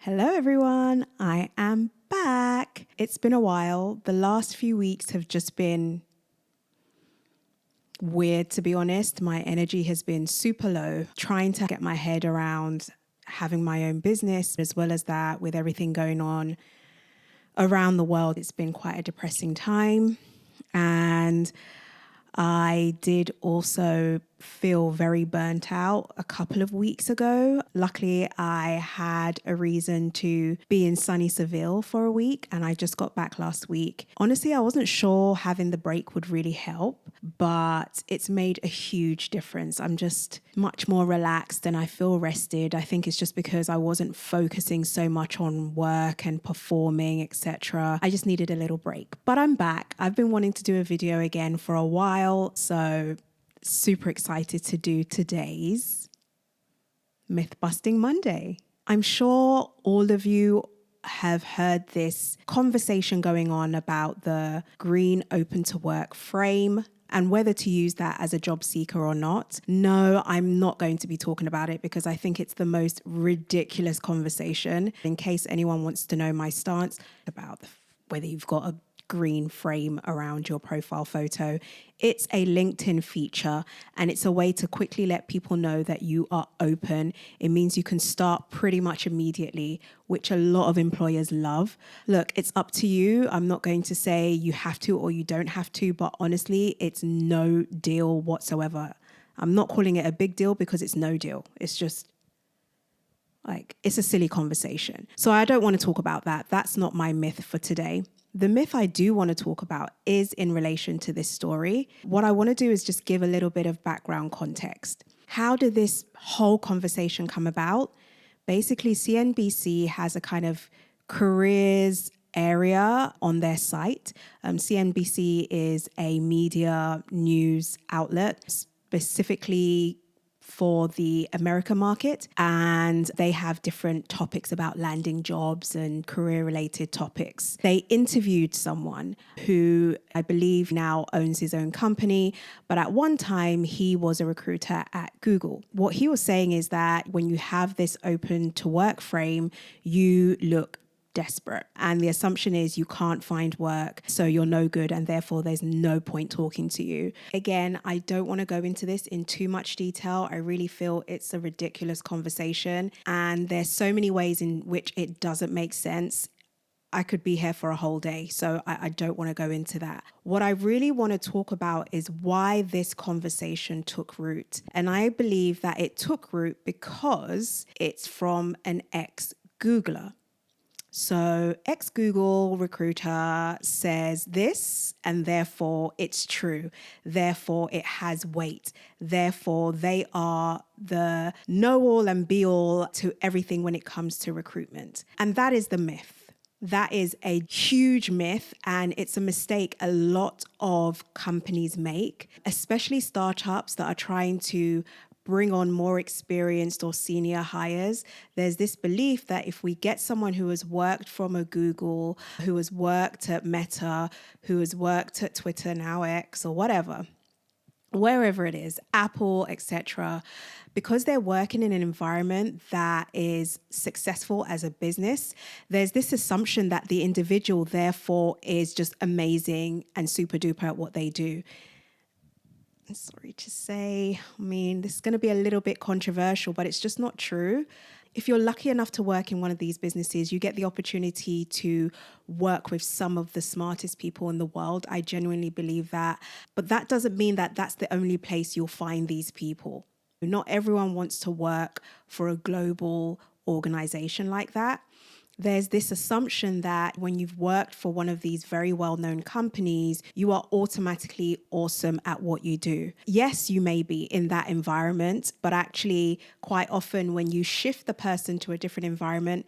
Hello everyone, I am back. It's been a while. The last few weeks have just been weird, to be honest. My energy has been super low, trying to get my head around having my own business, as well as that with everything going on around the world. It's been quite a depressing time. And I did also feel very burnt out a couple of weeks ago. Luckily, I had a reason to be in sunny Seville for a week, and I just got back last week. Honestly, I wasn't sure having the break would really help, but it's made a huge difference. I'm just much more relaxed and I feel rested. I think it's just because I wasn't focusing so much on work and performing, etc. I just needed a little break, but I'm back. I've been wanting to do a video again for a while, so super excited to do today's Myth Busting Monday. I'm sure all of you have heard this conversation going on about the green open to work frame and whether to use that as a job seeker or not. No, I'm not going to be talking about it because I think it's the most ridiculous conversation. In case anyone wants to know my stance about whether you've got a green frame around your profile photo, it's a LinkedIn feature and it's a way to quickly let people know that you are open. It means you can start pretty much immediately, which a lot of employers love. Look, it's up to you. I'm not going to say you have to or you don't have to, but honestly, it's no deal whatsoever. I'm not calling it a big deal because it's no deal. It's just it's a silly conversation. So I don't want to talk about that. That's not my myth for today. The myth I do want to talk about is in relation to this story. What I want to do is just give a little bit of background context. How did this whole conversation come about? Basically, CNBC has a kind of careers area on their site. CNBC is a media news outlet, specifically for the American market, and they have different topics about landing jobs and career-related topics. They interviewed someone who I believe now owns his own company, but at one time he was a recruiter at Google. What he was saying is that when you have this open to work frame, you look desperate. And the assumption is you can't find work, so you're no good, and therefore there's no point talking to you. Again, I don't want to go into this in too much detail. I really feel it's a ridiculous conversation, and there's so many ways in which it doesn't make sense. I could be here for a whole day, so I don't want to go into that. What I really want to talk about is why this conversation took root. And I believe that it took root because it's from an ex-Googler. So ex-Google recruiter says this, and therefore it's true. Therefore it has weight. Therefore they are the know-all and be-all to everything when it comes to recruitment. And that is the myth. That is a huge myth, and it's a mistake a lot of companies make, especially startups that are trying to bring on more experienced or senior hires. There's this belief that if we get someone who has worked from a Google, who has worked at Meta, who has worked at Twitter, now X, or whatever, wherever it is, Apple, etc., because they're working in an environment that is successful as a business, there's this assumption that the individual therefore is just amazing and super duper at what they do. Sorry to say, this is going to be a little bit controversial, but it's just not true. If you're lucky enough to work in one of these businesses, you get the opportunity to work with some of the smartest people in the world. I genuinely believe that. But that doesn't mean that that's the only place you'll find these people. Not everyone wants to work for a global organization like that. There's this assumption that when you've worked for one of these very well-known companies, you are automatically awesome at what you do. Yes, you may be in that environment, but actually quite often when you shift the person to a different environment,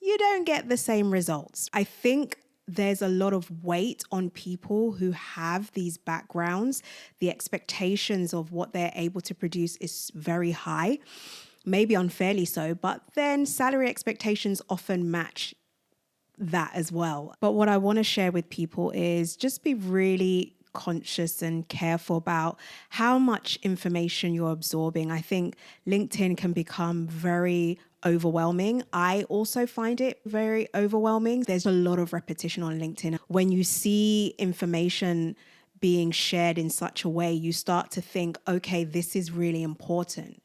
you don't get the same results. I think there's a lot of weight on people who have these backgrounds. The expectations of what they're able to produce is very high. Maybe unfairly so, but then salary expectations often match that as well. But what I want to share with people is just be really conscious and careful about how much information you're absorbing. I think LinkedIn can become very overwhelming. I also find it very overwhelming. There's a lot of repetition on LinkedIn. When you see information being shared in such a way, you start to think, okay, this is really important.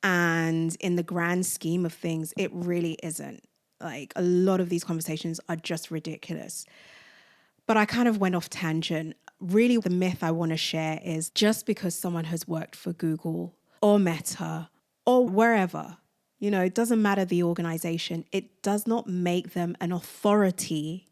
And in the grand scheme of things, it really isn't. Like, a lot of these conversations are just ridiculous. But I kind of went off tangent. Really, the myth I want to share is just because someone has worked for Google or Meta or wherever, it doesn't matter the organization, it does not make them an authority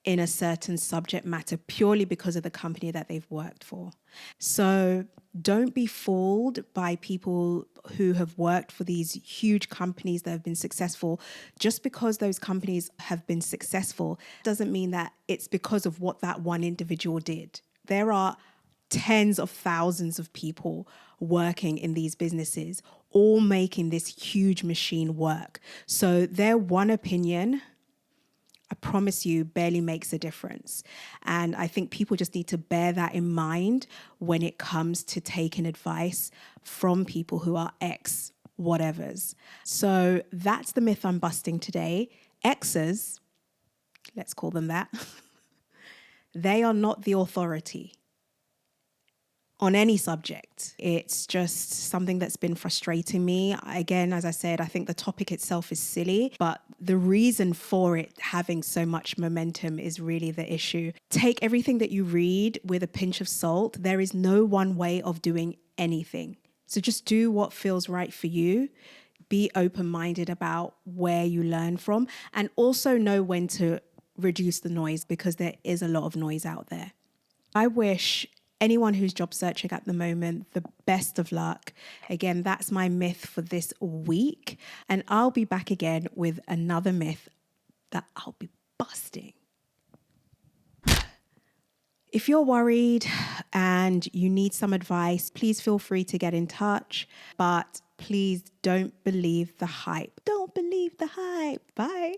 in a certain subject matter purely because of the company that they've worked for. So don't be fooled by people who have worked for these huge companies that have been successful. Just because those companies have been successful doesn't mean that it's because of what that one individual did. There are tens of thousands of people working in these businesses, all making this huge machine work. So their one opinion, I promise you, barely makes a difference. And I think people just need to bear that in mind when it comes to taking advice from people who are ex whatevers. So that's the myth I'm busting today. Exes, let's call them that, they are not the authority on any subject. It's just something that's been frustrating me. Again, as I said, I think the topic itself is silly, but the reason for it having so much momentum is really the issue. Take everything that you read with a pinch of salt. There is no one way of doing anything. So just do what feels right for you. Be open-minded about where you learn from, and also know when to reduce the noise, because there is a lot of noise out there. I wish anyone who's job searching at the moment the best of luck. Again, that's my myth for this week. And I'll be back again with another myth that I'll be busting. If you're worried and you need some advice, please feel free to get in touch. But please don't believe the hype. Don't believe the hype. Bye.